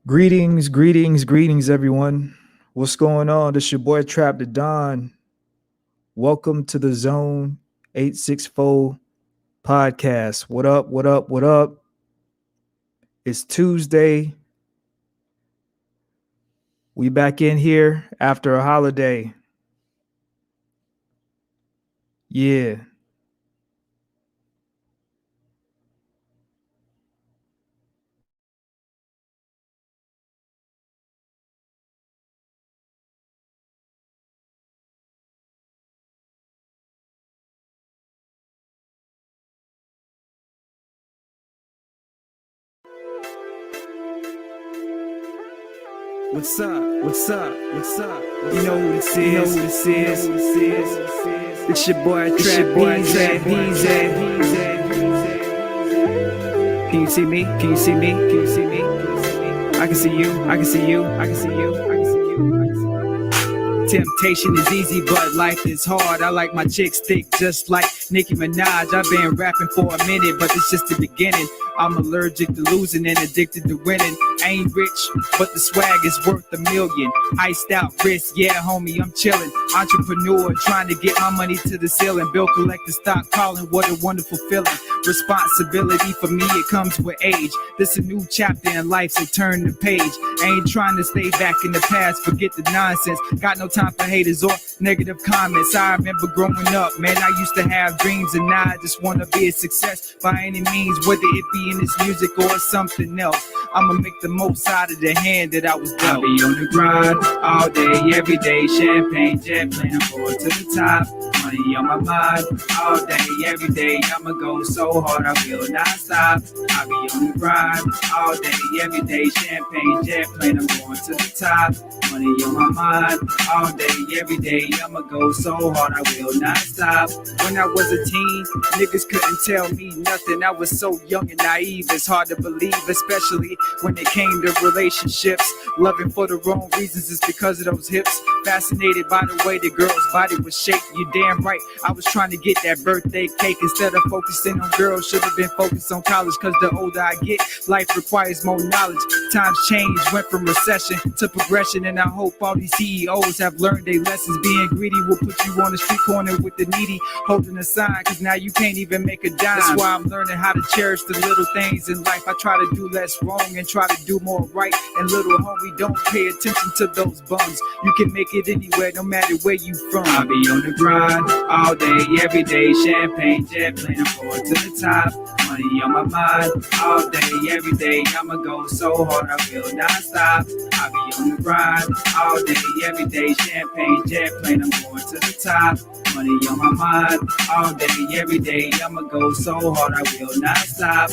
Greetings, everyone. What's going on? This your boy Trap the Don. Welcome to the Zone 864 podcast. What up? It's Tuesday. We back in here after a holiday. Yeah. What's up? You know who this is. It's your boy Trap Beezy. Can you see me? I can see you. Temptation is easy, but life is hard. I like my chicks thick, just like Nicki Minaj. I've been rapping for a minute, but it's just the beginning. I'm allergic to losing and addicted to winning. Ain't rich, but the swag is worth $1 million. Iced out wrist, yeah, homie, I'm chillin'. Entrepreneur, trying to get my money to the ceiling. Bill collector, stock calling, what a wonderful feeling. Responsibility for me, it comes with age. This a new chapter in life, so turn the page. Ain't trying to stay back in the past, forget the nonsense. Got no time for haters or negative comments. I remember growing up, man, I used to have dreams, and now I just wanna be a success by any means, whether it be in this music or something else. I'ma make the most out of the hand that I was dealt. I'll be on the grind all day, every day. Champagne, jet plane, I'm going to the top. Money on my mind all day, every day. I'ma go so hard, I will not stop. I'll be on the grind all day, every day. Champagne, jet plane, I'm going to the top. Money on my mind all day, every day. I'ma go so hard, I will not stop. When I was a teen, niggas couldn't tell me nothing. I was so young and naive, it's hard to believe, especially when it came to relationships. Loving for the wrong reasons is because of those hips. Fascinated by the way the girl's body was shaped. You damn right, I was trying to get that birthday cake. Instead of focusing on girls, should have been focused on college. Cause the older I get, life requires more knowledge. Times change, went from recession to progression. And I hope all these CEOs have learned their lessons. Being greedy will put you on the street corner with the needy, holding a sign, cause now you can't even make a dime. That's why I'm learning how to cherish the little things in life. I try to do less wrong and try to do more right. And little homie, don't pay attention to those bums. You can make it anywhere, no matter where you from. I'll be on the grind all day, every day. Champagne, jet plane, I'm going to the top. Money on my mind all day, every day. I'ma go so hard, I will not stop. I'll be on the grind all day, every day. Champagne, jet plane, I'm going to the top. Money on my mind all day, every day. I'ma go so hard, I will not stop.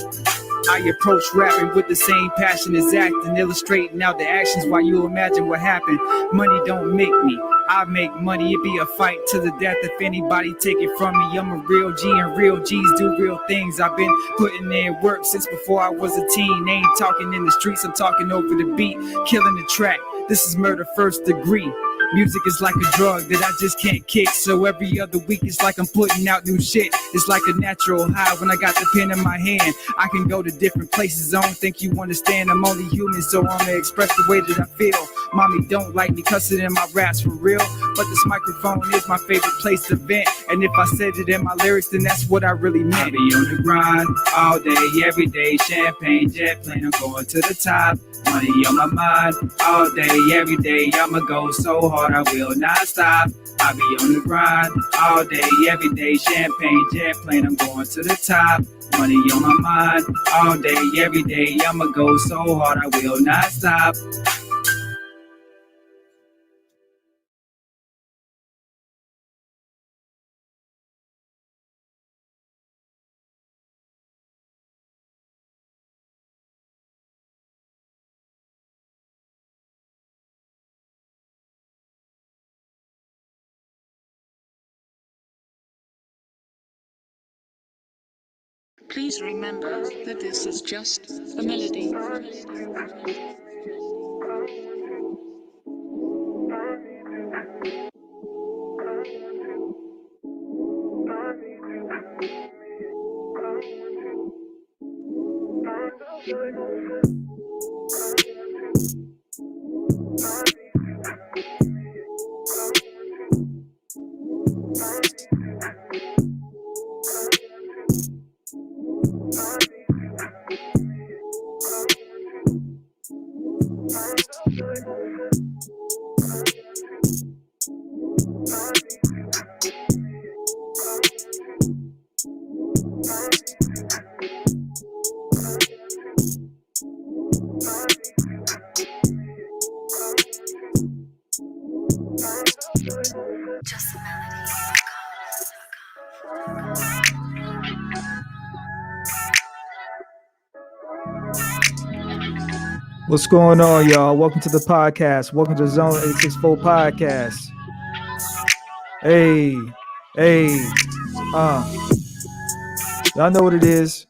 I approach rapping with the same passion as acting, illustrating out the actions while you imagine what happened. Money don't make me, I make money. It be a fight to the death if anybody take it from me. I'm a real G and real G's do real things. I've been putting in work since before I was a teen. Ain't talking in the streets, I'm talking over the beat, killing the track. This is murder first degree. Music is like a drug that I just can't kick. So every other week it's like I'm putting out new shit. It's like a natural high when I got the pen in my hand. I can go to different places, I don't think you understand. I'm only human, so I'ma express the way that I feel. Mommy don't like me cussing in my raps for real, but this microphone is my favorite place to vent. And if I said it in my lyrics, then that's what I really meant. I be on the grind all day, every day. Champagne, jet plane, I'm going to the top. Money on my mind all day, every day. I'ma go so hard, I will not stop. I be on the grind all day, every day. Champagne, jet plane, I'm going to the top. Money on my mind all day, every day. I'ma go so hard, I will not stop. Please remember that this is just a melody. What's going on, y'all? Welcome to the podcast. Welcome to Zone 864 Podcast. Hey, y'all know what it is.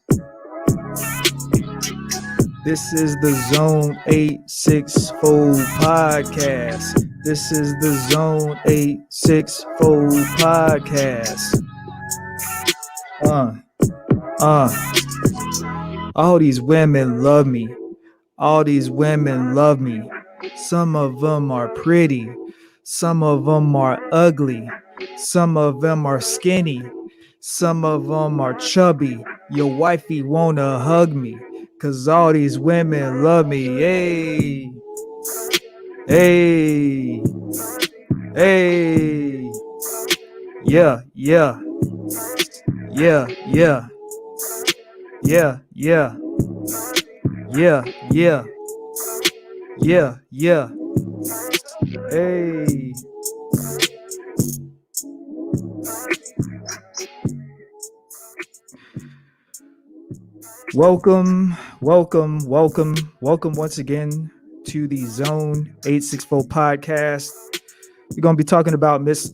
This is the Zone 864 Podcast. This is the Zone 864 Podcast. All these women love me. All these women love me. Some of them are pretty. Some of them are ugly. Some of them are skinny. Some of them are chubby. Your wifey wanna hug me. Cause all these women love me. Hey. Hey. Hey. Yeah. Yeah. Yeah. Yeah. Yeah. Yeah. Yeah. Yeah. Yeah. Yeah. Hey. Welcome once again to the Zone 864 Podcast. We're going to be talking about Miss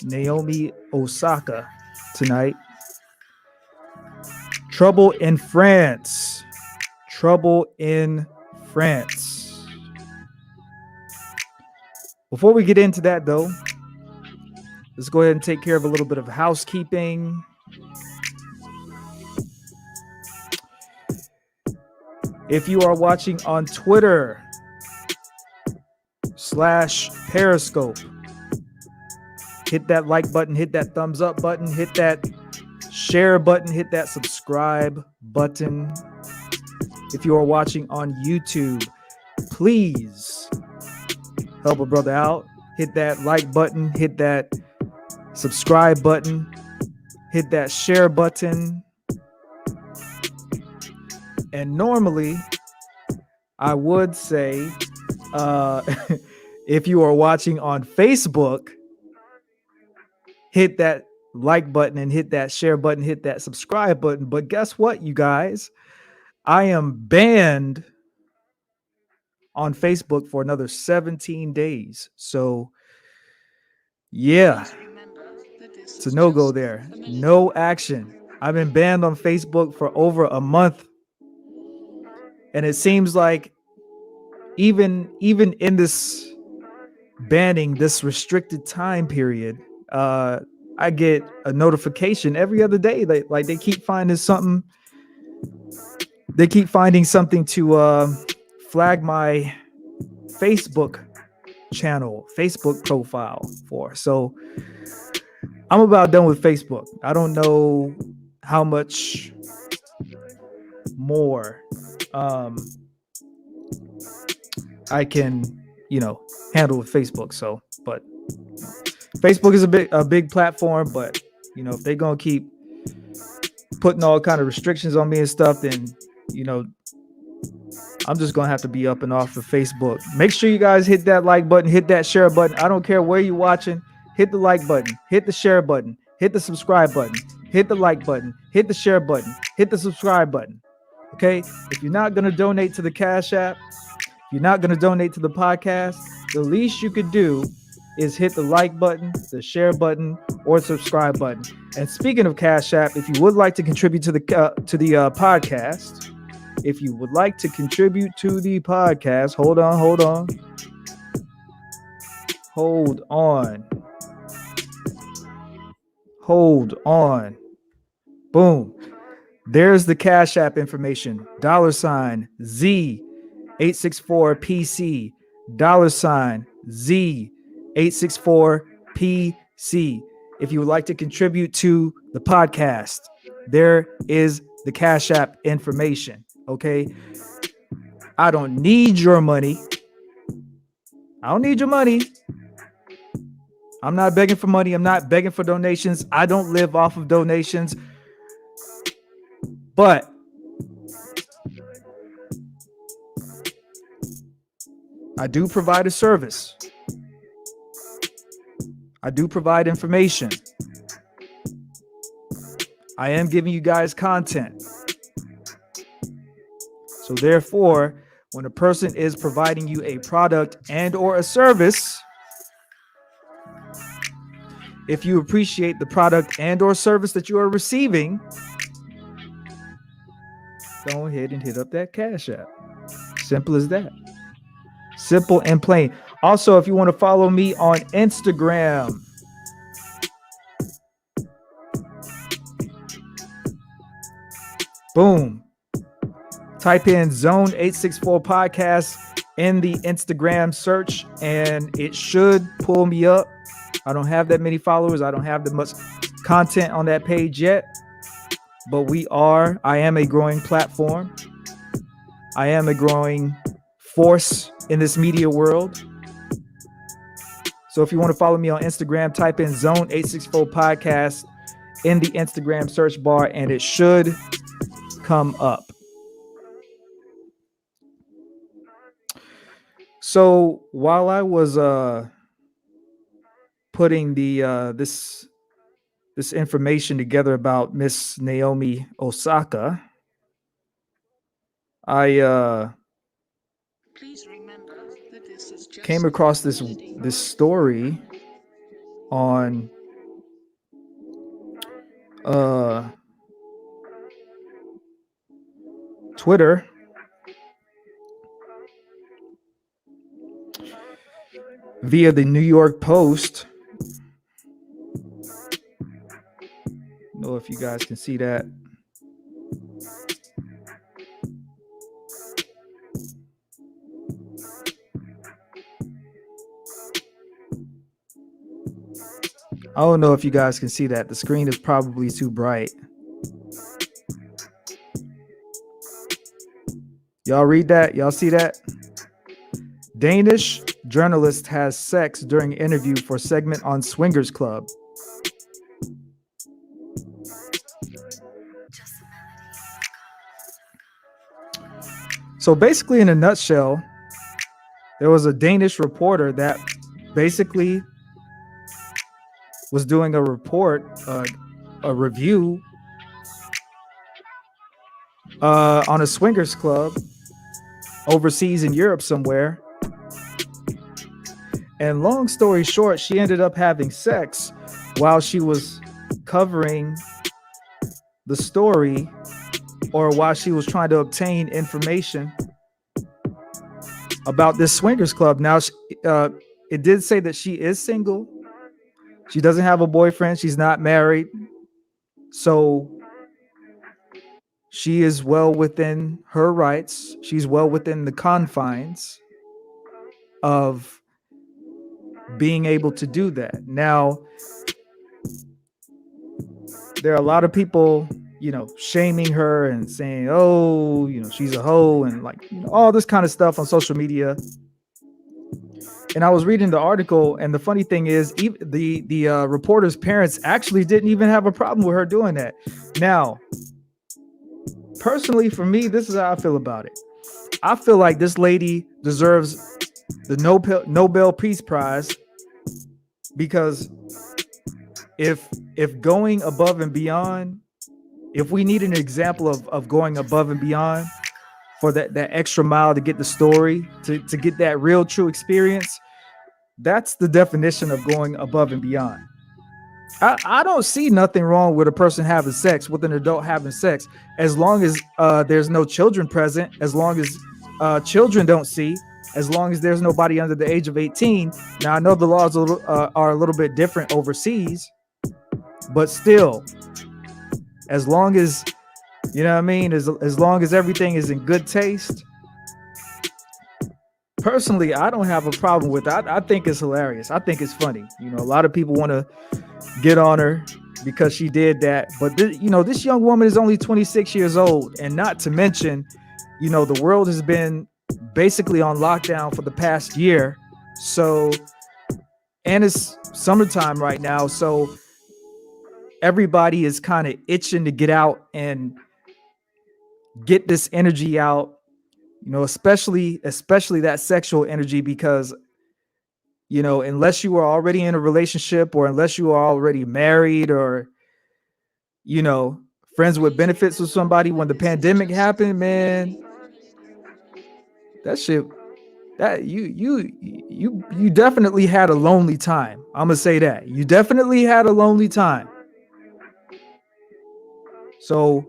Naomi Osaka tonight. Trouble in France. Before we get into that, though, let's go ahead and take care of a little bit of housekeeping. If you are watching on Twitter /Periscope, hit that like button, hit that thumbs up button, hit that share button, hit that subscribe button. If you are watching on YouTube, please help a brother out. Hit that like button, hit that subscribe button, hit that share button. And normally, I would say, if you are watching on Facebook, hit that like button and hit that share button, hit that subscribe button. But guess what, you guys? I am banned on Facebook for another 17 days. So, yeah, it's a no-go there. No action. I've been banned on Facebook for over a month. And it seems like even in this banning, this restricted time period, I get a notification every other day. They keep finding something. They keep finding something to flag my Facebook channel, Facebook profile for. So I'm about done with Facebook. I don't know how much more I can, handle with Facebook. So, but Facebook is a big platform, but if they're gonna keep putting all kind of restrictions on me and stuff, then I'm just gonna have to be up and off of Facebook. Make sure you guys hit that like button, hit that share button. I don't care where you're watching. Hit the like button, hit the share button, hit the subscribe button, hit the like button, hit the share button, hit the subscribe button. Okay, if you're not gonna donate to the Cash App, if you're not gonna donate to the podcast, the least you could do is hit the like button, the share button, or subscribe button. And speaking of Cash App, if you would like to contribute to the podcast, if you would like to contribute to the podcast, hold on. Boom. There's the Cash App information. $Z864PC. $Z864PC. if you would like to contribute to the podcast, there is the Cash App information. Okay. I don't need your money. I don't need your money. I'm not begging for money. I'm not begging for donations. I don't live off of donations. But I do provide a service. I do provide information. I am giving you guys content. So therefore, when a person is providing you a product and or a service, if you appreciate the product and or service that you are receiving, go ahead and hit up that Cash App. Simple as that. Simple and plain. Also, if you want to follow me on Instagram, boom. Type in Zone 864 Podcast in the Instagram search and it should pull me up. I don't have that many followers. I don't have that much content on that page yet, but I am a growing platform. I am a growing force in this media world. So if you want to follow me on Instagram, type in Zone 864 Podcast in the Instagram search bar and it should come up. So while I was putting the this information together about Miss Naomi Osaka, I Please remember that this is just came across this story on Twitter. Via the New York Post. I don't know if you guys can see that. I don't know if you guys can see that. The screen is probably too bright. Y'all read that? Y'all see that? Danish journalist has sex during interview for segment on Swingers Club. So basically, in a nutshell, there was a Danish reporter that basically was doing a report, a review on a swingers club overseas in Europe somewhere. And long story short, she ended up having sex while she was covering the story, or while she was trying to obtain information about this swingers club. Now, it did say that she is single. She doesn't have a boyfriend. She's not married. So she is well within her rights. She's well within the confines of being able to do that. Now, there are a lot of people, shaming her and saying, oh, she's a hoe and all this kind of stuff on social media. And I was reading the article, and the funny thing is, the reporter's parents actually didn't even have a problem with her doing that. Now, personally, for me, this is how I feel about it. I feel like this lady deserves the Nobel Peace Prize, because if going above and beyond, if we need an example of going above and beyond for that extra mile to get the story, to get that real true experience, that's the definition of going above and beyond. I don't see nothing wrong with a person having sex, with an adult having sex, as long as there's no children present, as long as children don't see, as long as there's nobody under the age of 18. Now, I know the laws are a little bit different overseas, but still, as long as, as long as everything is in good taste, personally, I don't have a problem with that. I think it's hilarious. I think it's funny. A lot of people want to get on her because she did that. But this young woman is only 26 years old, and not to mention, the world has been basically on lockdown for the past year. So, and it's summertime right now, so everybody is kind of itching to get out and get this energy out. Especially that sexual energy, because unless you are already in a relationship, or unless you are already married, or you know, friends with benefits with somebody, when the pandemic happened, man, that shit, that you definitely had a lonely time. I'm gonna say that. You definitely had a lonely time. So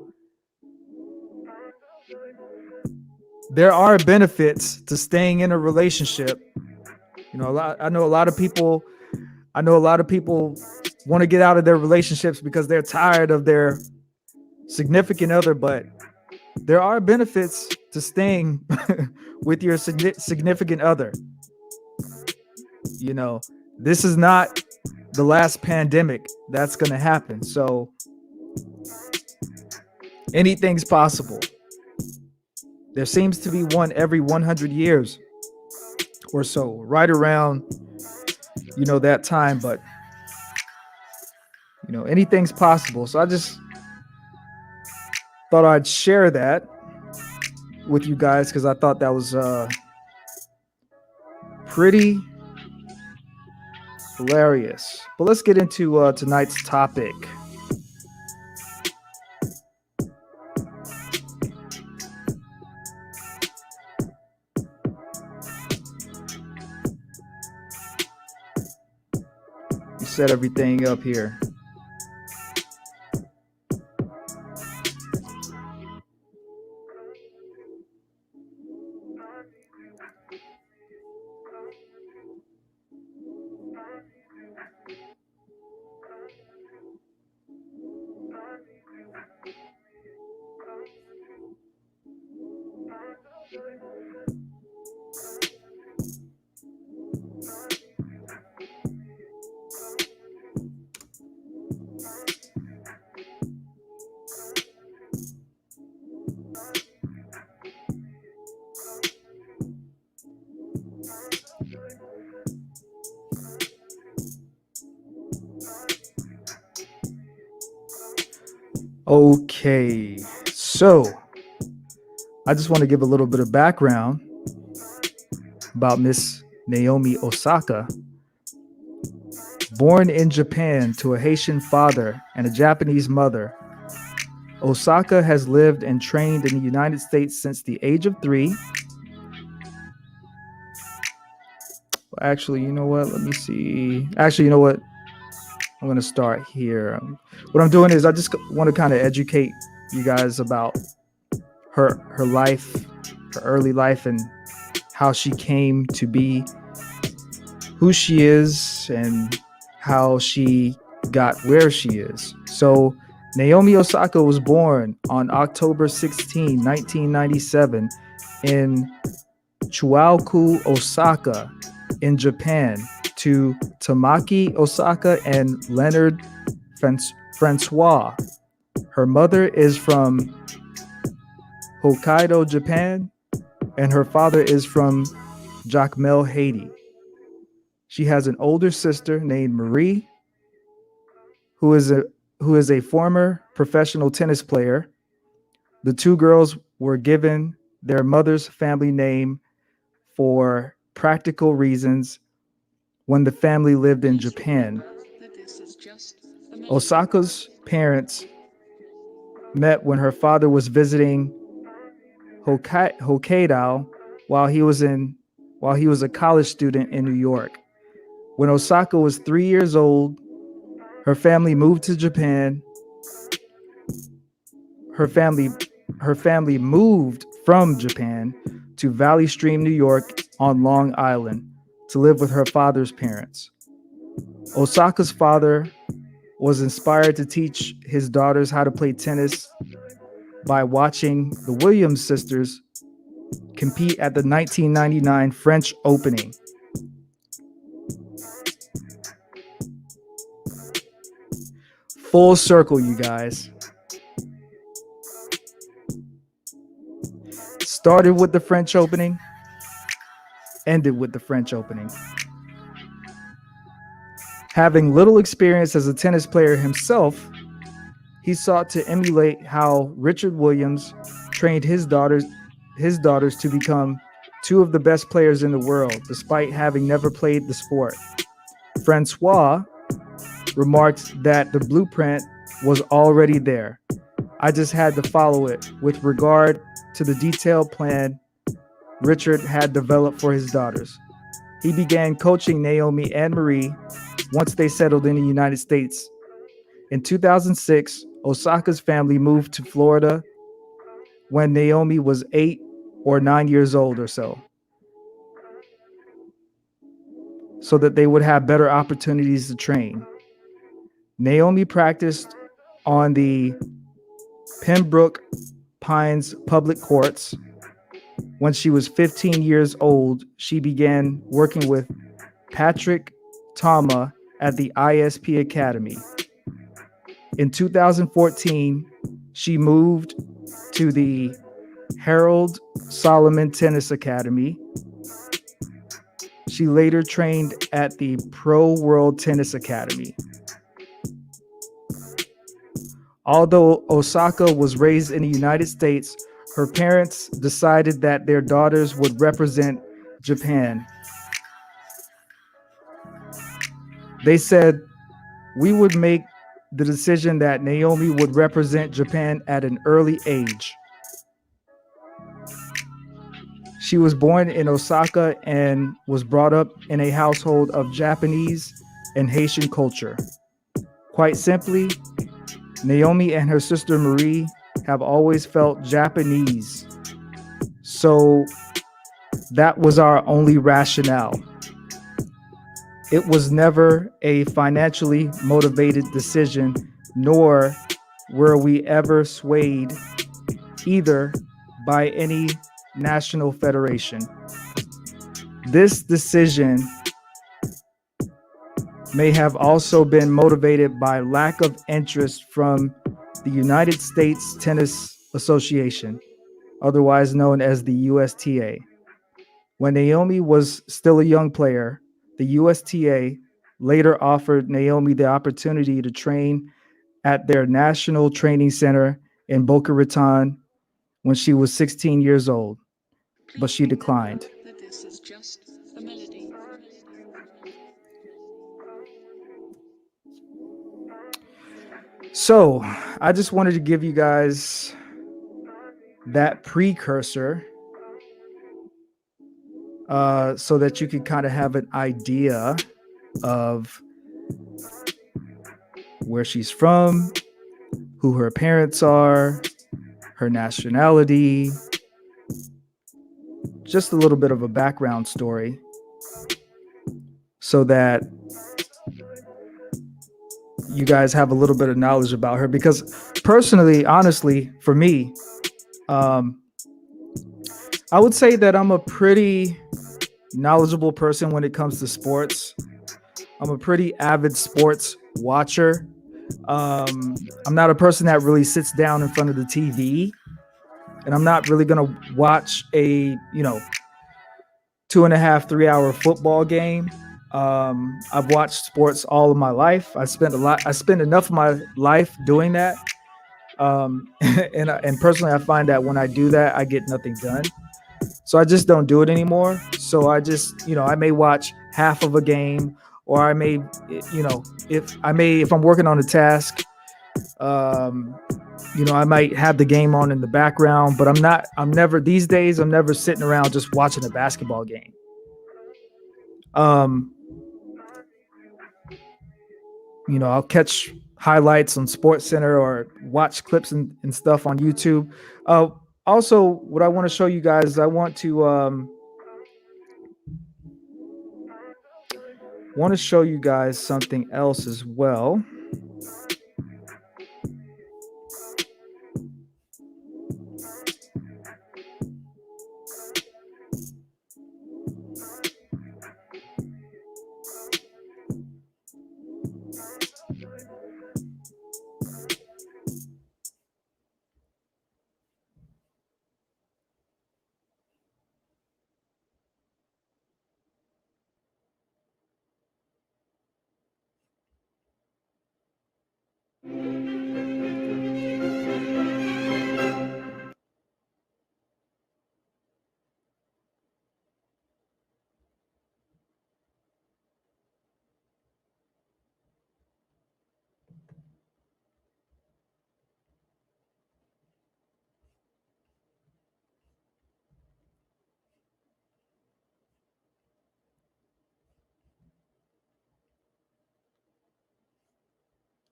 there are benefits to staying in a relationship. I know a lot of people want to get out of their relationships because they're tired of their significant other, but there are benefits to staying with your significant other. You know, this is not the last pandemic that's going to happen. So anything's possible. There seems to be one every 100 years or so, right around, that time. But, anything's possible. So I just thought I'd share that with you guys because I thought that was pretty hilarious. But let's get into tonight's topic. You set everything up here. Okay, so I just want to give a little bit of background about Miss Naomi Osaka. Born in Japan to a Haitian father and a Japanese mother, Osaka has lived and trained in the United States since the age of 3. Actually, you know what? Let me see. Actually, you know what? I'm going to start here. What I'm doing is I just want to kind of educate you guys about her life, her early life, and how she came to be who she is and how she got where she is. So Naomi Osaka was born on October 16, 1997 in Chuaoku, Osaka, in Japan, to Tamaki Osaka and Leonard Francois. Her mother is from Hokkaido, Japan, and her father is from Jacmel, Haiti. She has an older sister named Marie, who is a former professional tennis player. The two girls were given their mother's family name for practical reasons when the family lived in Japan. Osaka's parents met when her father was visiting Hokkaido while he was a college student in New York. When Osaka was 3 years old, her family moved to Japan. Her family moved from Japan to Valley Stream, New York on Long Island to live with her father's parents. Osaka's father was inspired to teach his daughters how to play tennis by watching the Williams sisters compete at the 1999 French Opening. Full circle, you guys. Started with the French Opening, ended with the French Opening. Having little experience as a tennis player himself, he sought to emulate how Richard Williams trained his daughters to become two of the best players in the world, despite having never played the sport. Francois remarked that the blueprint was already there. I just had to follow it with regard to the detailed plan Richard had developed for his daughters. He began coaching Naomi and Marie once they settled in the United States. In 2006, Osaka's family moved to Florida when Naomi was 8 or 9 years old or so that they would have better opportunities to train. Naomi practiced on the Pembroke Pines public courts. When she was 15 years old, she began working with Patrick Tama at the ISP Academy. In 2014, she moved to the Harold Solomon Tennis Academy. She later trained at the Pro World Tennis Academy. Although Osaka was raised in the United States, her parents decided that their daughters would represent Japan. They said, "We would make the decision that Naomi would represent Japan at an early age." She was born in Osaka and was brought up in a household of Japanese and Haitian culture. Quite simply, Naomi and her sister Marie have always felt Japanese. So that was our only rationale. It was never a financially motivated decision, nor were we ever swayed either by any national federation. This decision may have also been motivated by lack of interest from the United States Tennis Association, otherwise known as the USTA. When Naomi was still a young player, the USTA later offered Naomi the opportunity to train at their National Training Center in Boca Raton when she was 16 years old, but she declined. That this is just a melody. So, I just wanted to give you guys that precursor so that you can kind of have an idea of where she's from, who her parents are, her nationality, just a little bit of a background story so that you guys have a little bit of knowledge about her. Because personally, honestly, for me, I would say that I'm a pretty knowledgeable person when it comes to sports. I'm a pretty avid sports watcher. I'm not a person that really sits down in front of the TV, and I'm not really going to watch a 2.5, 3 hour football game. I've watched sports all of my life. I spent enough of my life doing that. And personally, I find that when I do that, I get nothing done. So I just don't do it anymore. So I just, I may watch half of a game, or I may, if I'm working on a task, I might have the game on in the background, but I'm never sitting around just watching a basketball game. I'll catch highlights on Sports Center or watch clips and stuff on YouTube. Also, what I want to show you guys is I want to show you guys something else as well.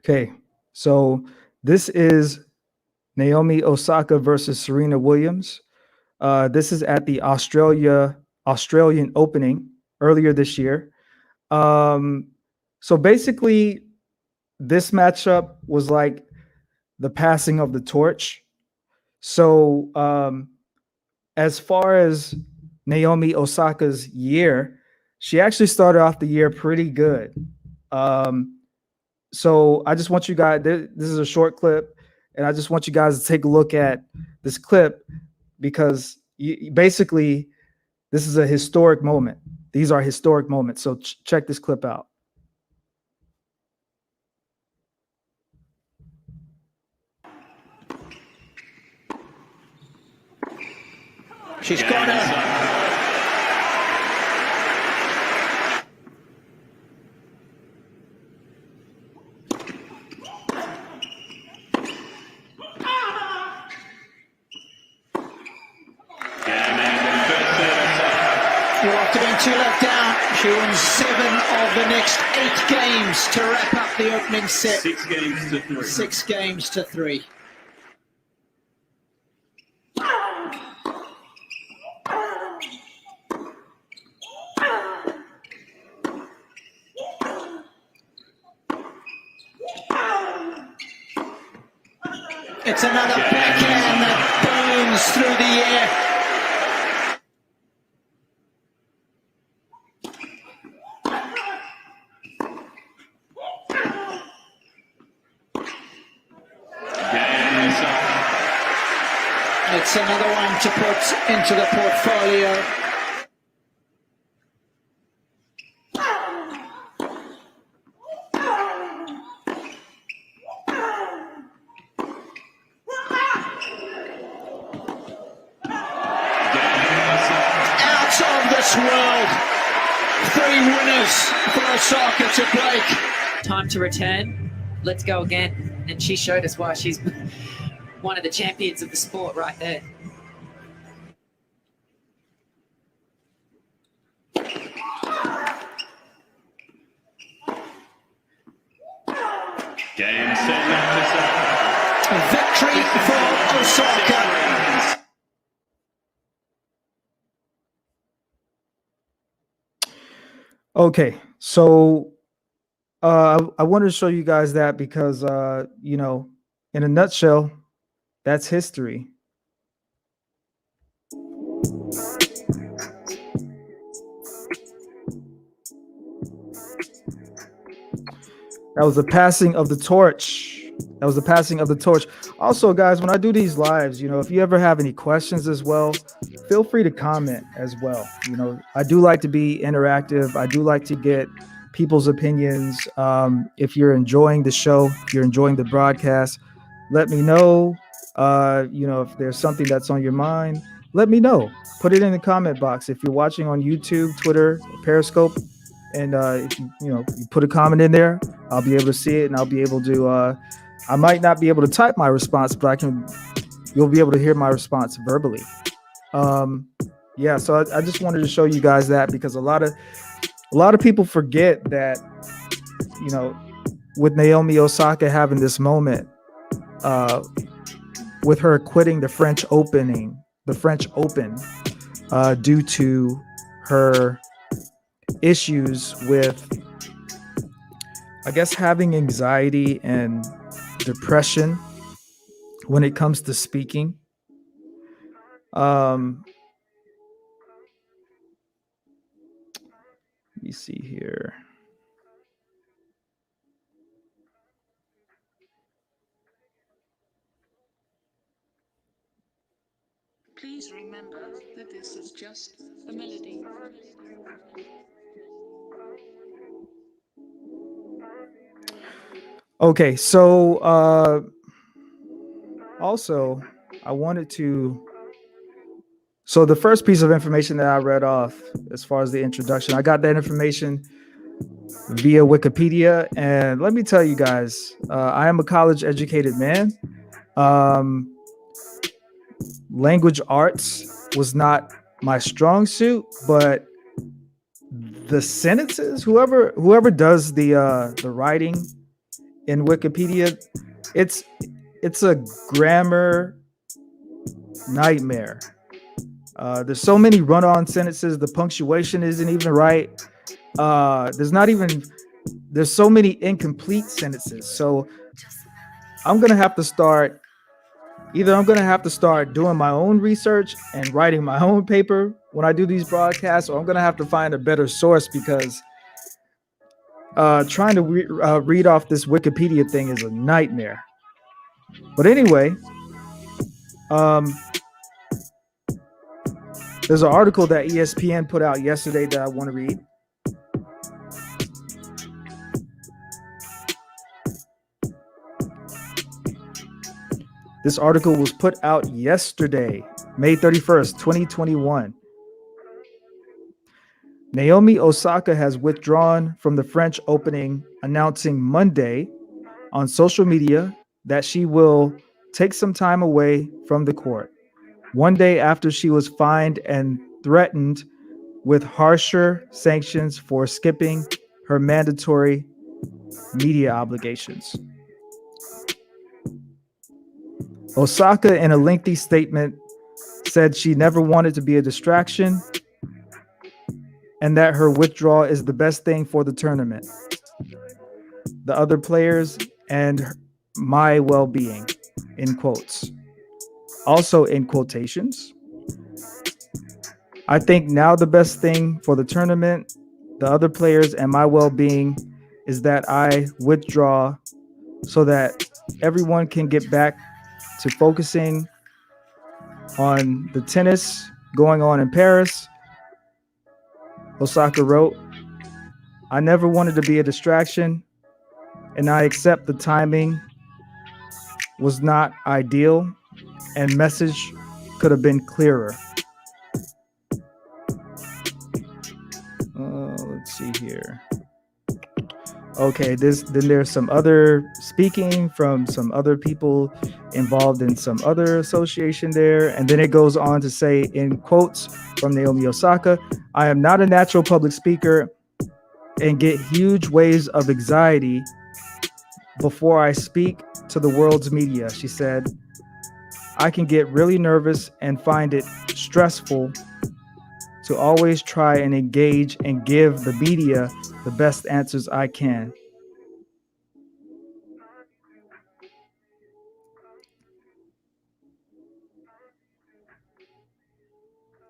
Okay, so this is Naomi Osaka versus Serena Williams. This is at the Australian opening earlier this year. Um, so basically, this matchup was like the passing of the torch. So as far as Naomi Osaka's year, she actually started off the year pretty good. Um, so I just want you guys. This is a short clip, and I just want you guys to take a look at this clip because basically this is a historic moment. These are historic moments. So check this clip out. She's got her. Well, after being 2-love down, she wins 7 of the next 8 games to wrap up the opening set. 6 games to 3. 6 games to 3. It's another backhand that booms through the air. It's another one to put into the portfolio. Out of this world. 3 winners for Osaka to break. Time to return. Let's go again. And she showed us why she's one of the champions of the sport right there. Game, set, match. A victory for Osaka. Okay, so I wanted to show you guys that because in a nutshell, that's history. That was the passing of the torch. That was the passing of the torch. Also, guys, when I do these lives, if you ever have any questions as well, feel free to comment as well. I do like to be interactive. I do like to get people's opinions. If you're enjoying the show, if you're enjoying the broadcast, let me know. If there's something that's on your mind, let me know. Put it in the comment box. If you're watching on YouTube, Twitter, Periscope, and if you put a comment in there, I'll be able to see it, and I'll be able to. I might not be able to type my response, but you'll be able to hear my response verbally. So I just wanted to show you guys that because a lot of people forget that, with Naomi Osaka having this moment, with her quitting the French Open, due to her issues with, I guess, having anxiety and depression when it comes to speaking. Let me see here. Please remember that this is just a melody. Okay, so also I wanted to. So the first piece of information that I read off, as far as the introduction, I got that information via Wikipedia, and let me tell you guys, I am a college-educated man. Language arts was not my strong suit, but the sentences, whoever does the writing in Wikipedia. It's a grammar nightmare. There's so many run-on sentences. The punctuation isn't even right. There's so many incomplete sentences. So I'm gonna have to start. Either I'm gonna have to start doing my own research and writing my own paper when I do these broadcasts, or I'm gonna have to find a better source because trying to read off this Wikipedia thing is a nightmare. But anyway, um, there's an article that ESPN put out yesterday that I want to read. This article was put out yesterday, May 31st, 2021. Naomi Osaka has withdrawn from the French Opening, announcing Monday on social media that she will take some time away from the court, one day after she was fined and threatened with harsher sanctions for skipping her mandatory media obligations. Osaka, in a lengthy statement, said she never wanted to be a distraction and that her withdrawal is the best thing for the tournament, the other players, and my well-being, in quotes. Also in quotations, I think now the best thing for the tournament, the other players, and my well-being is that I withdraw so that everyone can get back to focusing on the tennis going on in Paris. Osaka wrote, I never wanted to be a distraction, and I accept the timing was not ideal and message could have been clearer. Let's see here. Okay, then there's some other speaking from some other people involved in some other association there. And then it goes on to say, in quotes from Naomi Osaka, I am not a natural public speaker and get huge waves of anxiety before I speak to the world's media. She said, I can get really nervous and find it stressful to always try and engage and give the media the best answers I can.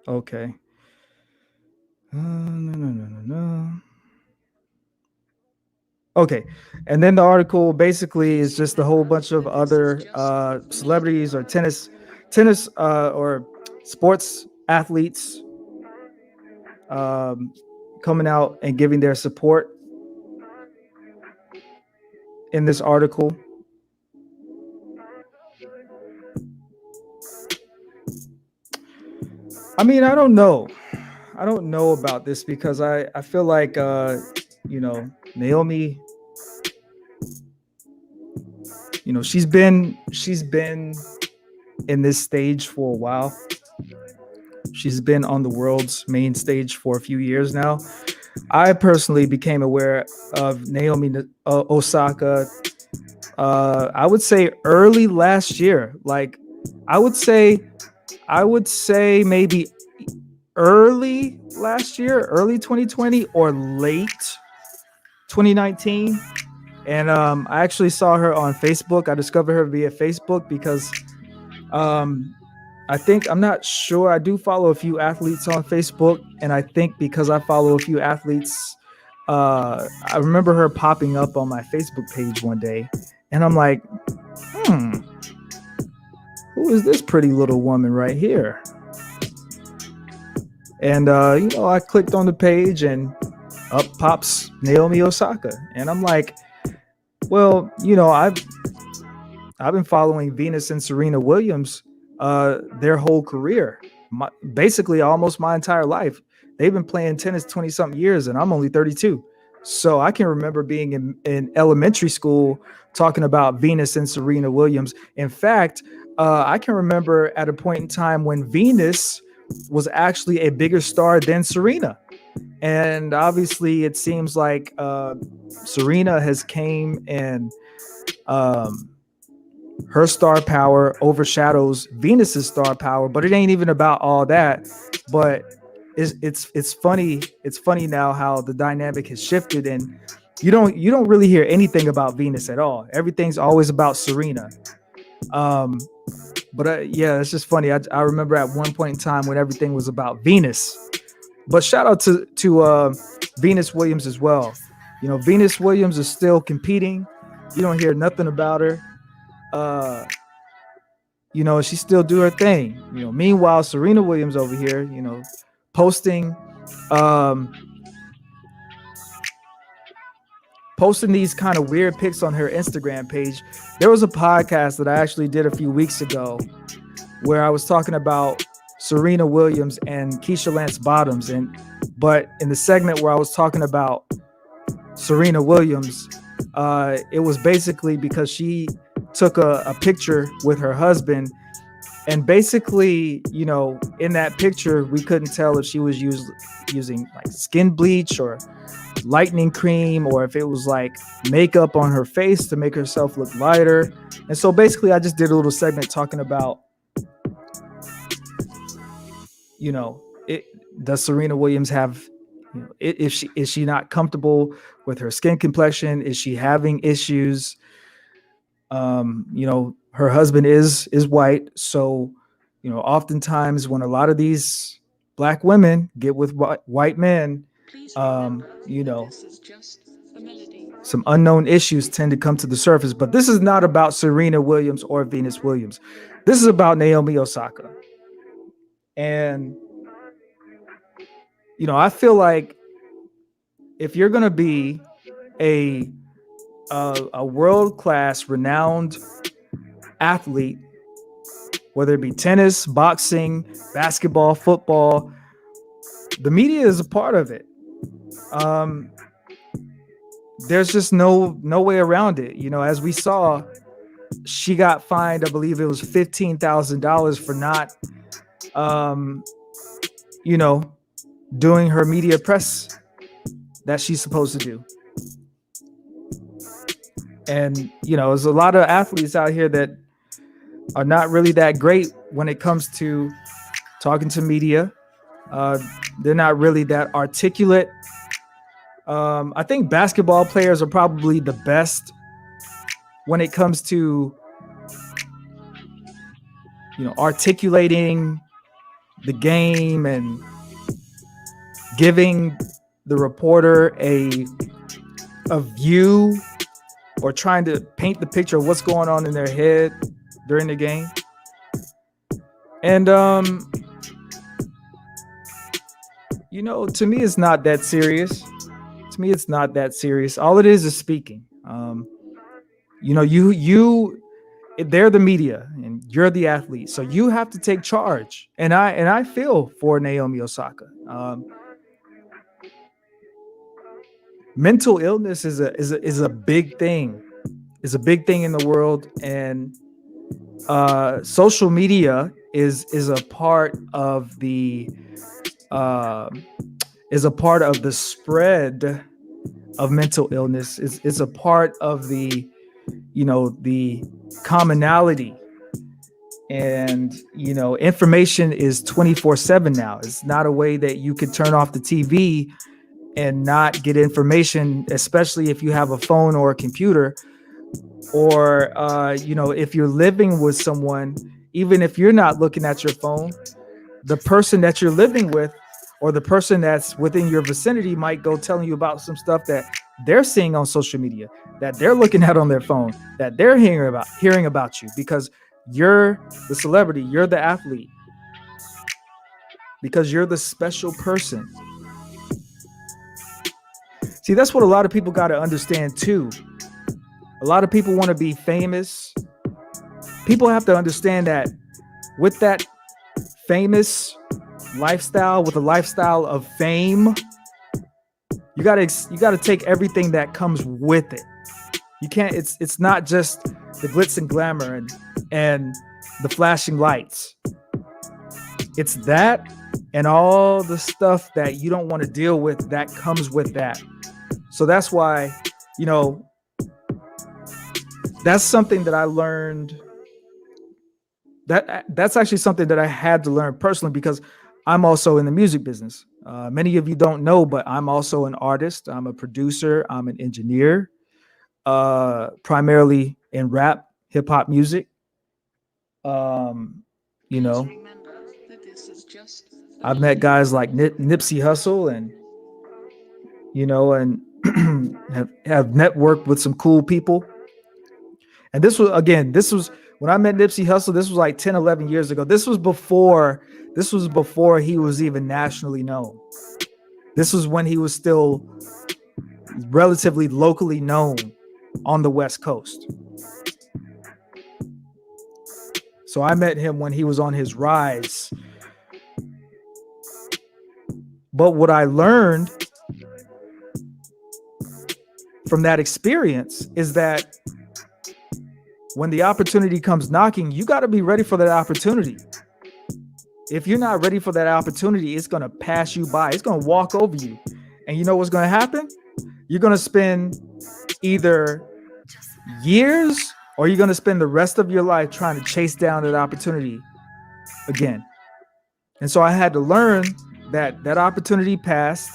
Okay. No. Okay. And then the article basically is just a whole bunch of other celebrities or tennis or sports athletes coming out and giving their support in this article. I mean, I don't know about this because I feel like Naomi, she's been in this stage for a while. She's been on the world's main stage for a few years now. I personally became aware of Naomi Osaka I would say early last year. Like I would say maybe early last year, early 2020 or late 2019. And I actually saw her on Facebook. I discovered her via Facebook because I'm not sure. I do follow a few athletes on Facebook. And I think because I follow a few athletes, I remember her popping up on my Facebook page one day. And I'm like, who is this pretty little woman right here? And, I clicked on the page and up pops Naomi Osaka. And I'm like, well, I've been following Venus and Serena Williams their whole career, basically almost my entire life. They've been playing tennis 20 something years and I'm only 32. So I can remember being in elementary school talking about Venus and Serena Williams. In fact, I can remember at a point in time when Venus was actually a bigger star than Serena. And obviously it seems like Serena has came and Um, her star power overshadows Venus's star power, but it ain't even about all that. But it's funny. It's funny now how the dynamic has shifted, and you don't really hear anything about Venus at all. Everything's always about Serena. Um, but yeah, it's just funny. I remember at one point in time when everything was about Venus. But shout out to Venus Williams as well. You know, Venus Williams is still competing. You don't hear nothing about her. You know, she still do her thing. You know, meanwhile, Serena Williams over here, you know, posting um posting these kind of weird pics on her Instagram page. There was a podcast that I actually did a few weeks ago where I was talking about Serena Williams and Keisha Lance Bottoms, but in the segment where I was talking about Serena Williams, it was basically because she took a picture with her husband, and basically, you know, in that picture we couldn't tell if she was using like skin bleach or lightening cream, or if it was like makeup on her face to make herself look lighter. And so basically I just did a little segment talking about, you know, does Serena Williams have, you know, is she not comfortable with her skin complexion? Is she having issues? You know, her husband is white, so you know, oftentimes when a lot of these black women get with white men, Please you remember know, this is just a melody. some unknown issues tend to come to the surface. But this is not about Serena Williams or Venus Williams. This is about Naomi Osaka. And, you know, I feel like if you're going to be a world-class, renowned athlete, whether it be tennis, boxing, basketball, football, the media is a part of it. There's just no way around it. You know, as we saw, she got fined, I believe it was $15,000 for not, you know, doing her media press that she's supposed to do. And, you know, there's a lot of athletes out here that are not really that great when it comes to talking to media. They're not really that articulate. I think basketball players are probably the best when it comes to, you know, articulating the game and giving the reporter a view, or trying to paint the picture of what's going on in their head during the game. And you know, to me it's not that serious. To me it's not that serious. All it is speaking. You know, they're the media and you're the athlete, so you have to take charge. And I feel for Naomi Osaka. Mental illness is a big thing. Is a big thing in the world, and social media is a part of the spread of mental illness. Is a part of the, you know, the commonality. And, you know, information is 24/7 now. It's not a way that you could turn off the TV and not get information, especially if you have a phone or a computer, or you know, if you're living with someone. Even if you're not looking at your phone, the person that you're living with or the person that's within your vicinity might go telling you about some stuff that they're seeing on social media, that they're looking at on their phone, that they're hearing about you, because you're the celebrity, you're the athlete, because you're the special person. See, that's what a lot of people got to understand too. A lot of people want to be famous. People have to understand that with that famous lifestyle, with a lifestyle of fame, you gotta take everything that comes with it. You can't. It's not just the glitz and glamour and the flashing lights. It's that and all the stuff that you don't want to deal with that comes with that. So that's why, you know, that's something that I learned. That's actually something that I had to learn personally because I'm also in the music business. Many of you don't know, but I'm also an artist. I'm a producer. I'm an engineer, primarily in rap, hip hop music. Um, you Please know, remember that this is just a I've met melody. guys like Nipsey Hussle, and and have networked with some cool people. And this was when I met Nipsey Hussle. This was like 10, 11 years ago. This was before he was even nationally known. This was when he was still relatively locally known on the West Coast. So I met him when he was on his rise. But what I learned from that experience is that when the opportunity comes knocking, you got to be ready for that opportunity. If you're not ready for that opportunity, it's going to pass you by. It's going to walk over you. And you know what's going to happen? You're going to spend either years or you're going to spend the rest of your life trying to chase down that opportunity again. And so I had to learn that that opportunity passed.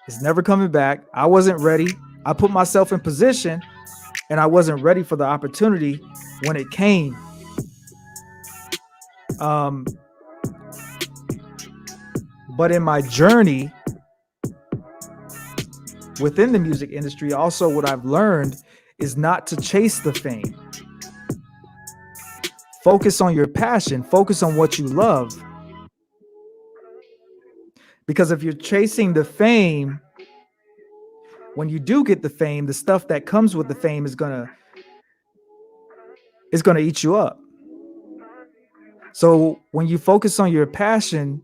It's never coming back. I wasn't ready. I put myself in position and I wasn't ready for the opportunity when it came. But in my journey within the music industry, also what I've learned is not to chase the fame. Focus on your passion, focus on what you love. Because if you're chasing the fame, when you do get the fame, the stuff that comes with the fame is gonna eat you up. So when you focus on your passion,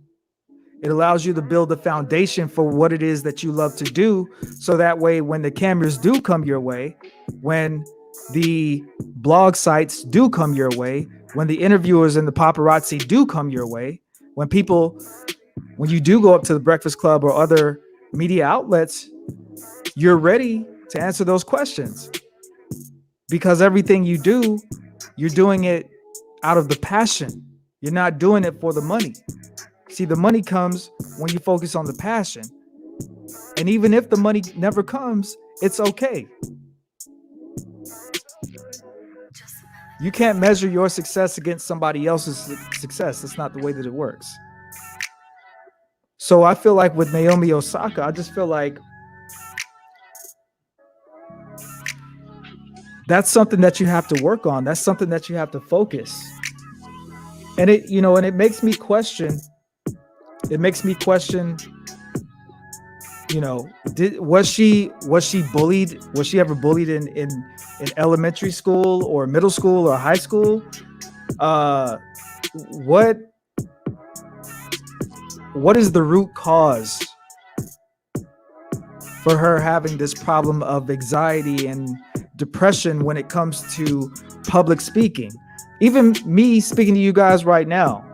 it allows you to build a foundation for what it is that you love to do. So that way, when the cameras do come your way, when the blog sites do come your way, when the interviewers and the paparazzi do come your way, when you do go up to the Breakfast Club or other media outlets, you're ready to answer those questions. Because everything you do, you're doing it out of the passion. You're not doing it for the money. See, the money comes when you focus on the passion. And even if the money never comes, it's okay. You can't measure your success against somebody else's success. That's not the way that it works. So I feel like with Naomi Osaka, I just feel like that's something that you have to work on. That's something that you have to focus. And it makes me question. It makes me question, was she bullied? Was she ever bullied in elementary school or middle school or high school? What is the root cause for her having this problem of anxiety and depression when it comes to public speaking? Even me speaking to you guys right now.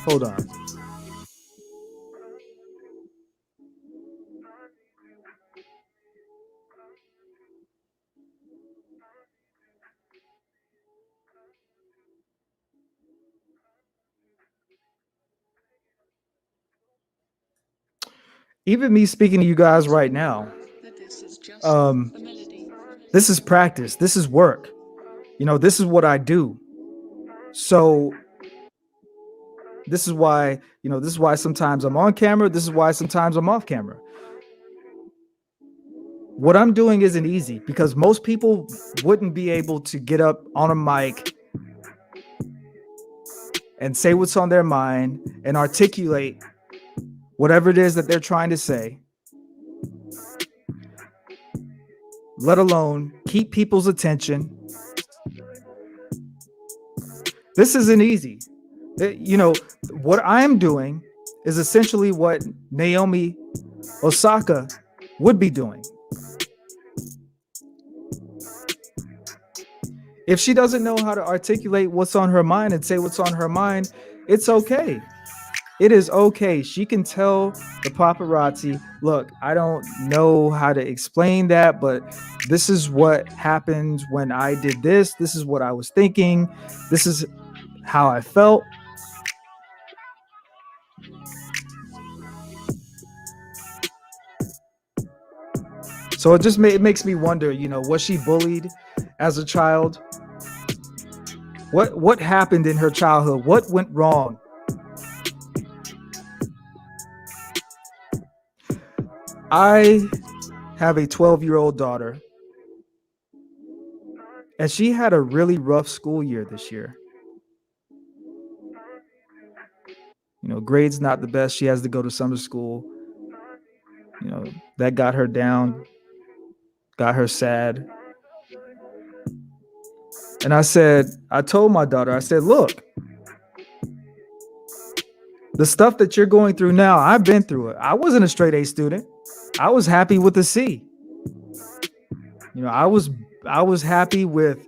Hold on. Even me speaking to you guys right now. This is practice. This is work. This is what I do. So this is why sometimes I'm on camera. This is why sometimes I'm off camera. What I'm doing isn't easy because most people wouldn't be able to get up on a mic and say what's on their mind and articulate whatever it is that they're trying to say, let alone keep people's attention. This isn't easy. What I'm doing is essentially what Naomi Osaka would be doing. If she doesn't know how to articulate what's on her mind and say what's on her mind, it's okay. It is okay. She can tell the paparazzi, look, I don't know how to explain that, but this is what happened when I did this. This is what I was thinking. This is how I felt. So it makes me wonder, was she bullied as a child? What happened in her childhood? What went wrong? I have a 12-year-old daughter, and she had a really rough school year this year. Grades not the best. She has to go to summer school. That got her down, got her sad. And I told my daughter, I said, look, the stuff that you're going through now, I've been through it. I wasn't a straight A student. I was happy with a C. I was happy with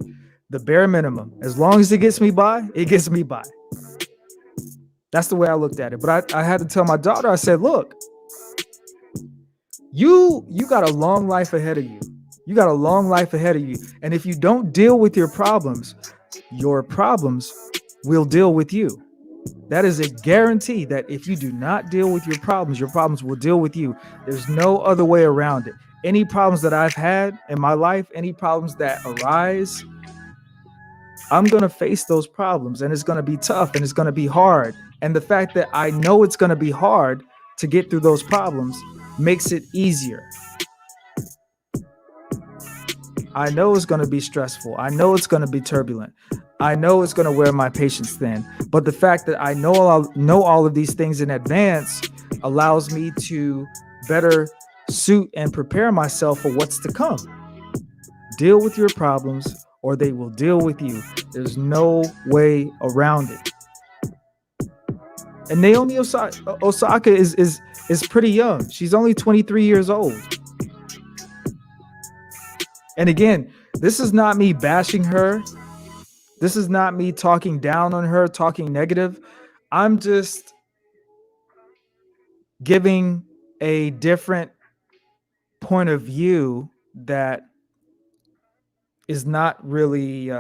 the bare minimum. As long as it gets me by, it gets me by. That's the way I looked at it. But I had to tell my daughter, I said, look, you got a long life ahead of you. You got a long life ahead of you. And if you don't deal with your problems will deal with you. That is a guarantee that if you do not deal with your problems will deal with you. There's no other way around it. Any problems that I've had in my life, any problems that arise, I'm going to face those problems, and it's going to be tough and it's going to be hard. And the fact that I know it's going to be hard to get through those problems makes it easier. I know it's going to be stressful. I know it's going to be turbulent. I know it's going to wear my patience thin. But the fact that I know all of these things in advance allows me to better suit and prepare myself for what's to come. Deal with your problems or they will deal with you. There's no way around it. And Naomi Osaka is pretty young. She's only 23 years old. And again, this is not me bashing her. This is not me talking down on her, talking negative. I'm just giving a different point of view that is not really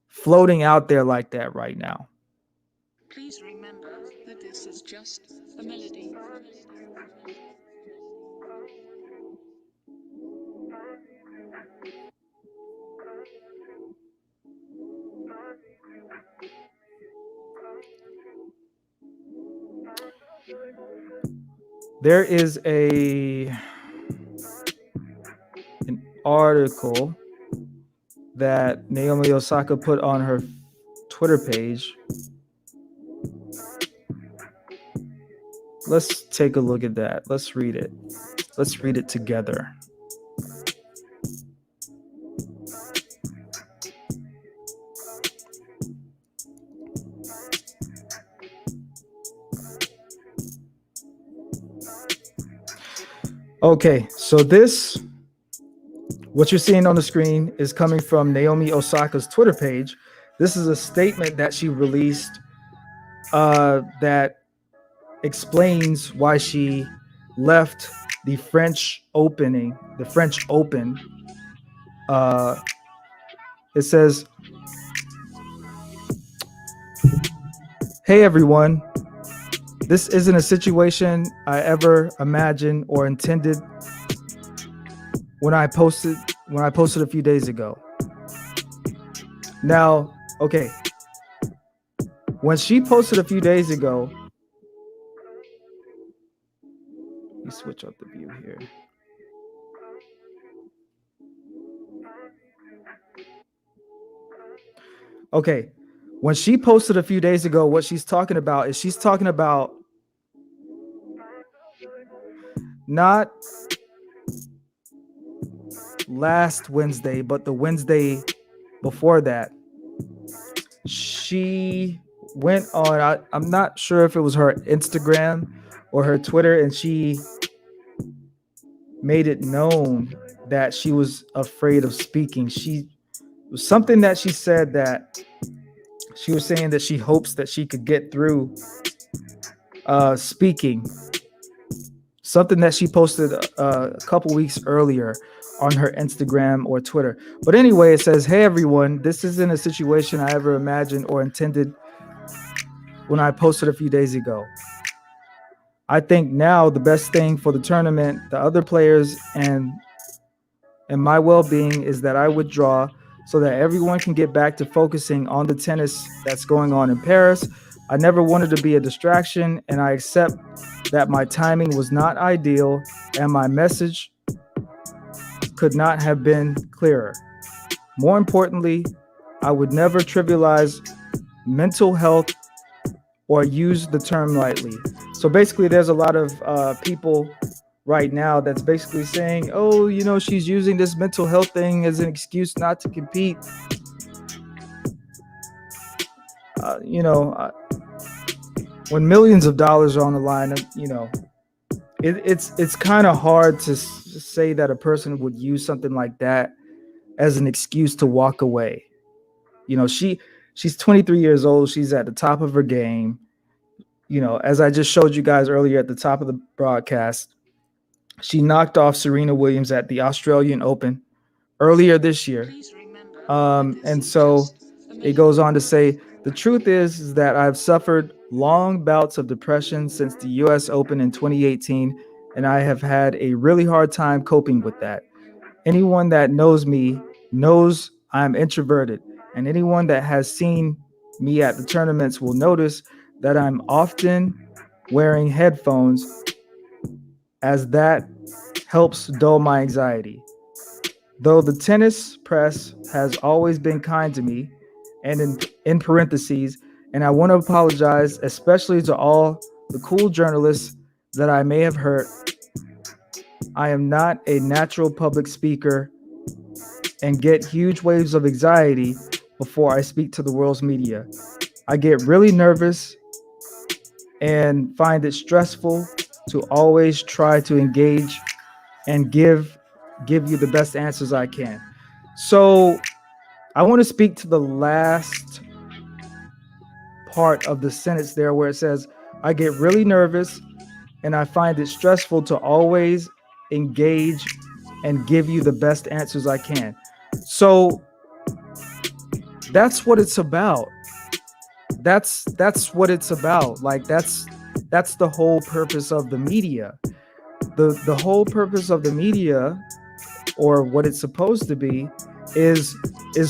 floating out there like that right now. Please remember that this is just a melody. There is an article that Naomi Osaka put on her Twitter page. Let's take a look at that. Let's read it. Let's read it together. Okay, so what you're seeing on the screen is coming from Naomi Osaka's Twitter page. This is a statement that she released that explains why she left the French Open. It says, "Hey everyone, this isn't a situation I ever imagined or intended when I posted a few days ago." Now, okay, when she posted a few days ago, let me switch up the view here. Okay, when she posted a few days ago, what she's talking about not last Wednesday, but the Wednesday before that. She went on, I'm not sure if it was her Instagram or her Twitter, and she made it known that she was afraid of speaking. It was something that she said that she was saying that she hopes that she could get through speaking, something that she posted a couple weeks earlier on her Instagram or Twitter. But anyway, it says, "Hey everyone, this isn't a situation I ever imagined or intended when I posted a few days ago. I think now the best thing for the tournament, the other players, and my well-being is that I withdraw so that everyone can get back to focusing on the tennis that's going on in Paris. I never wanted to be a distraction, and I accept that my timing was not ideal and my message could not have been clearer. More importantly, I would never trivialize mental health or use the term lightly." So basically, there's a lot of people right now that's basically saying, "Oh, she's using this mental health thing as an excuse not to compete." Uh, you know, uh, when millions of dollars are on the line, it's kind of hard to say that a person would use something like that as an excuse to walk away. She's 23 years old. She's at the top of her game. As I just showed you guys earlier at the top of the broadcast, she knocked off Serena Williams at the Australian Open earlier this year. Please remember that this And is so just a it goes melody. on to say, "The truth is that I've suffered long bouts of depression since the US Open in 2018, and I have had a really hard time coping with that. Anyone that knows me knows I'm introverted, and anyone that has seen me at the tournaments will notice that I'm often wearing headphones, as that helps dull my anxiety. Though the tennis press has always been kind to me," and in parentheses, "and I want to apologize, especially to all the cool journalists that I may have hurt. I am not a natural public speaker and get huge waves of anxiety before I speak to the world's media. I get really nervous and find it stressful to always try to engage and give you the best answers I can." So I want to speak to the last part of the sentence there where it says, "I get really nervous and I find it stressful to always engage and give you the best answers I can." So that's what it's about. That's what it's about. Like that's the whole purpose of the media. The whole purpose of the media, or what it's supposed to be, is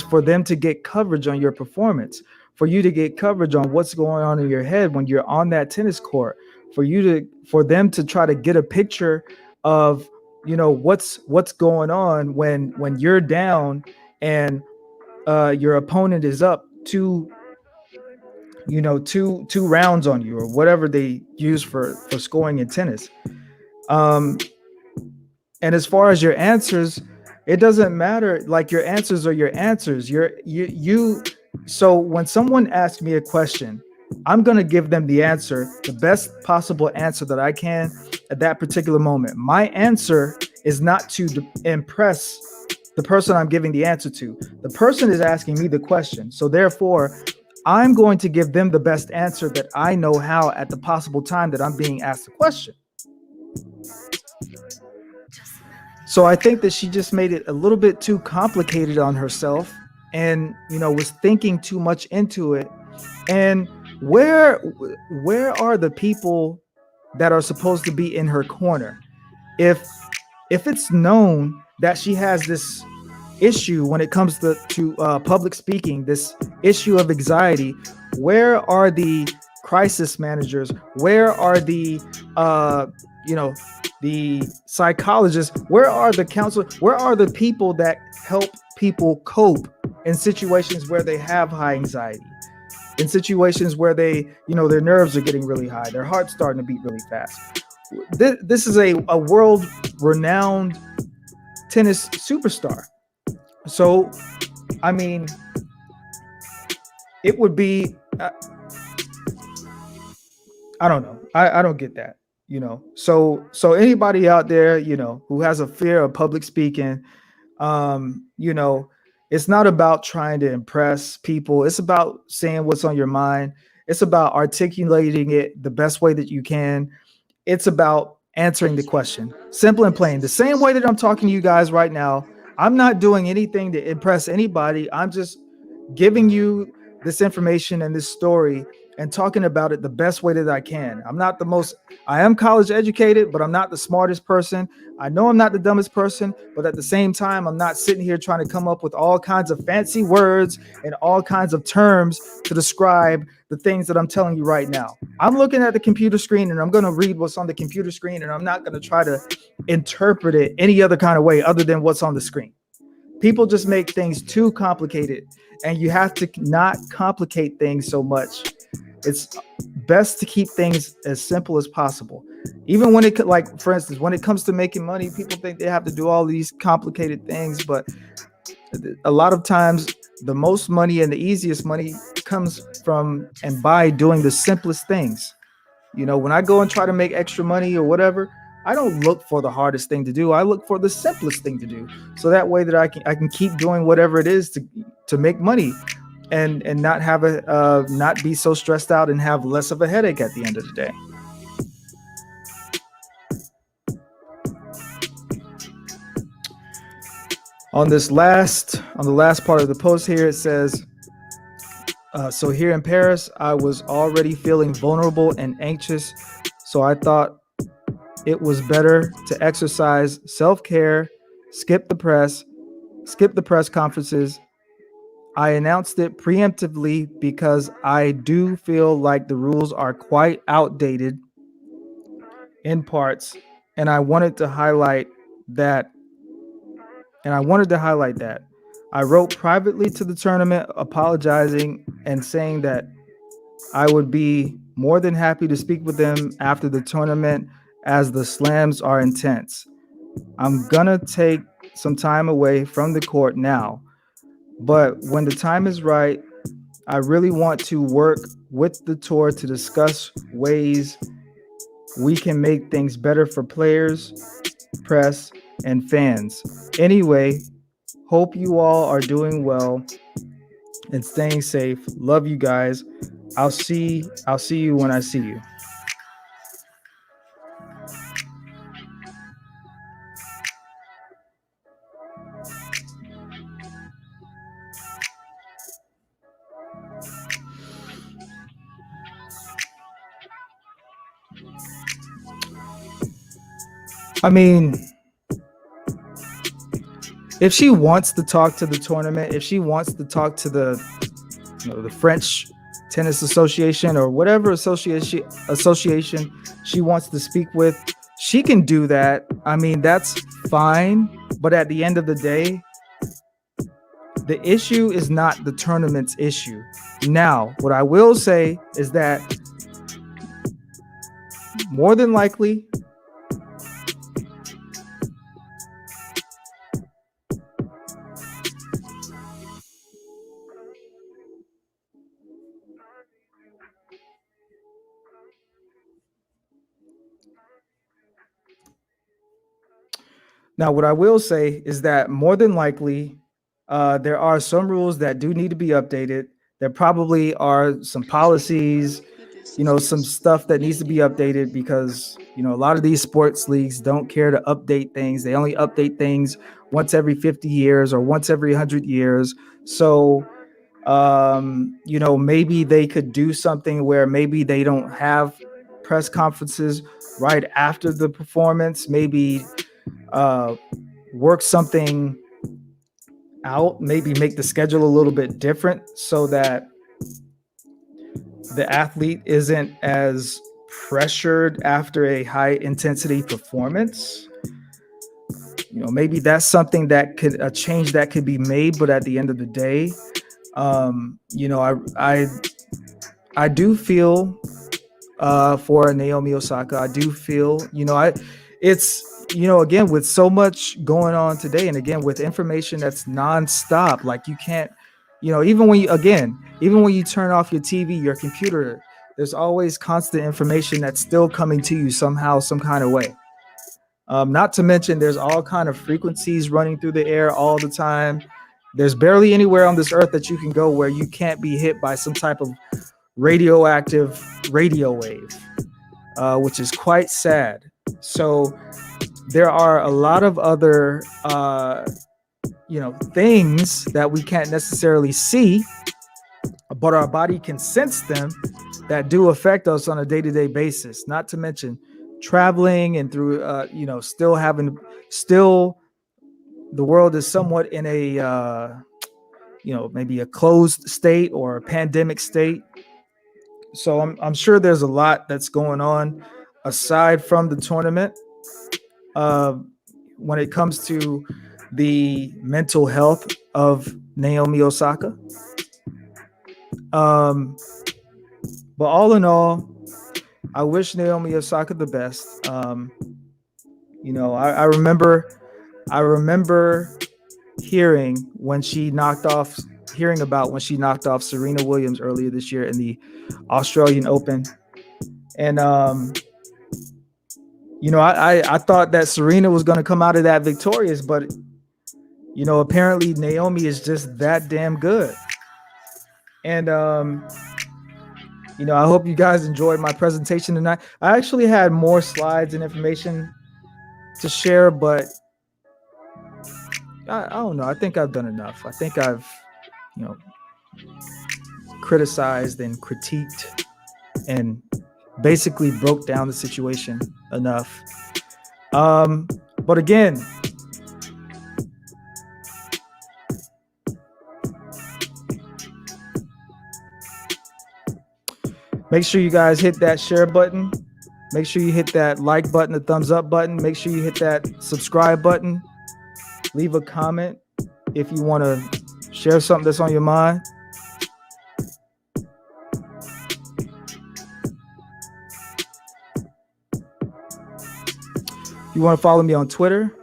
for them to get coverage on your performance, for you to get coverage on what's going on in your head when you're on that tennis court, for them to try to get a picture of what's going on when you're down and your opponent is up two rounds on you, or whatever they use for scoring in tennis. um And as far as your answers, it doesn't matter. Like, your answers are your answers. You. So when someone asks me a question, I'm going to give them the answer, the best possible answer that I can at that particular moment. My answer is not to impress the person I'm giving the answer to. The person is asking me the question. So therefore, I'm going to give them the best answer that I know how at the possible time that I'm being asked the question. So I think that she just made it a little bit too complicated on herself, and was thinking too much into it. And where are the people that are supposed to be in her corner? If it's known that she has this issue when it comes to public speaking, this issue of anxiety, where are the crisis managers? Where are uh, you know, the psychologists? Where are the counselors? Where are the people that help people cope in situations where they have high anxiety? In situations where their nerves are getting really high, their heart's starting to beat really fast. This is a world renowned tennis superstar. So, I mean, it would be, I don't know. I don't get that, So anybody out there, who has a fear of public speaking, um, you know, it's not about trying to impress people. It's about saying what's on your mind. It's about articulating it the best way that you can. It's about answering the question. Simple and plain. The same way that I'm talking to you guys right now. I'm not doing anything to impress anybody. I'm just giving you this information and this story and talking about it the best way that I can. I am college educated, but I'm not the smartest person. I know I'm not the dumbest person, but at the same time, I'm not sitting here trying to come up with all kinds of fancy words and all kinds of terms to describe the things that I'm telling you right now. I'm looking at the computer screen and I'm going to read what's on the computer screen, and I'm not going to try to interpret it any other kind of way other than what's on the screen. People just make things too complicated, and you have to not complicate things so much. It's best to keep things as simple as possible. Even when it, like for instance, when it comes to making money, people think they have to do all these complicated things, but a lot of times the most money and the easiest money comes from and by doing the simplest things. When I go and try to make extra money or whatever, I don't look for the hardest thing to do. I look for the simplest thing to do. So that way that I can keep doing whatever it is to make money, and not have not be so stressed out and have less of a headache at the end of the day. On the last part of the post here, it says, so here in Paris, I was already feeling vulnerable and anxious. So I thought it was better to exercise self-care, skip the press conferences. I announced it preemptively because I do feel like the rules are quite outdated in parts, and I wanted to highlight that. I wrote privately to the tournament apologizing and saying that I would be more than happy to speak with them after the tournament, as the slams are intense. I'm gonna take some time away from the court now, but when the time is right, I really want to work with the tour to discuss ways we can make things better for players, press, and fans. Anyway, hope you all are doing well and staying safe. Love you guys. I'll see you when I see you. I mean, if she wants to talk to the tournament, if she wants to talk to the French Tennis Association or whatever association she wants to speak with, she can do that. I mean, that's fine. But at the end of the day, the issue is not the tournament's issue. Now, what I will say is that more than likely, there are some rules that do need to be updated. There probably are some policies, some stuff that needs to be updated because, a lot of these sports leagues don't care to update things. They only update things once every 50 years or once every 100 years. So, maybe they could do something where maybe they don't have press conferences right after the performance. Maybe work something out, maybe make the schedule a little bit different so that the athlete isn't as pressured after a high intensity performance. Maybe that's something a change that could be made. But at the end of the day, I do feel for Naomi Osaka. I do feel, again, with so much going on today, and again, with information that's nonstop, like you can't, even when you turn off your TV, your computer, there's always constant information that's still coming to you somehow, some kind of way. Not to mention, there's all kind of frequencies running through the air all the time. There's barely anywhere on this earth that you can go where you can't be hit by some type of radioactive radio wave, which is quite sad. So there are a lot of other things that we can't necessarily see, but our body can sense them, that do affect us on a day-to-day basis. Not to mention traveling and through still the world is somewhat in a maybe a closed state or a pandemic state. So I'm sure there's a lot that's going on aside from the tournament, uh, when it comes to the mental health of Naomi Osaka. But all in all, I wish Naomi Osaka the best. I remember hearing about when she knocked off Serena Williams earlier this year in the Australian Open. And I thought that Serena was going to come out of that victorious, but apparently Naomi is just that damn good. And I hope you guys enjoyed my presentation tonight. I actually had more slides and information to share, but I don't know. I think I've done enough. I think I've, criticized and critiqued and basically broke down the situation enough. But again, make sure you guys hit that share button. Make sure you hit that like button, the thumbs up button. Make sure you hit that subscribe button. Leave a comment if you want to share something that's on your mind. You want to follow me on Twitter?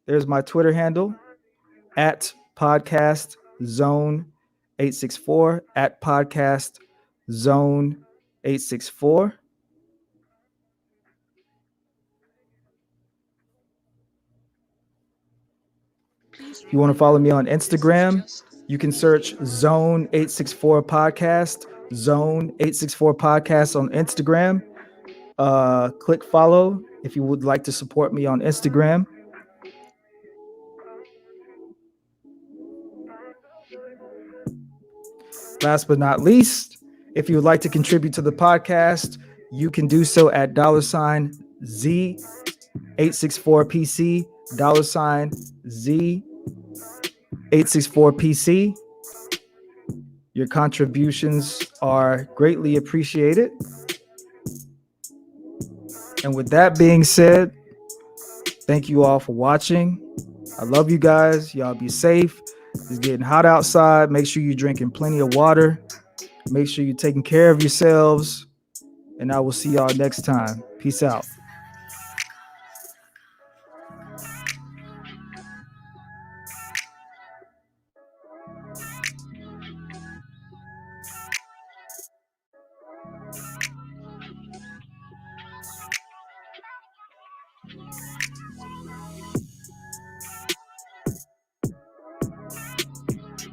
There's my Twitter handle at Podcast Zone 864 at Podcast Zone 864. If you want to follow me on Instagram, you can search Zone 864 Podcast, Zone 864 Podcast on Instagram. Click follow if you would like to support me on Instagram. Last but not least, if you would like to contribute to the podcast, you can do so at $Z864PC, $Z864PC. Your contributions are greatly appreciated. And with that being said, thank you all for watching. I love you guys. Y'all be safe. It's getting hot outside. Make sure you're drinking plenty of water. Make sure you're taking care of yourselves. And I will see y'all next time. Peace out.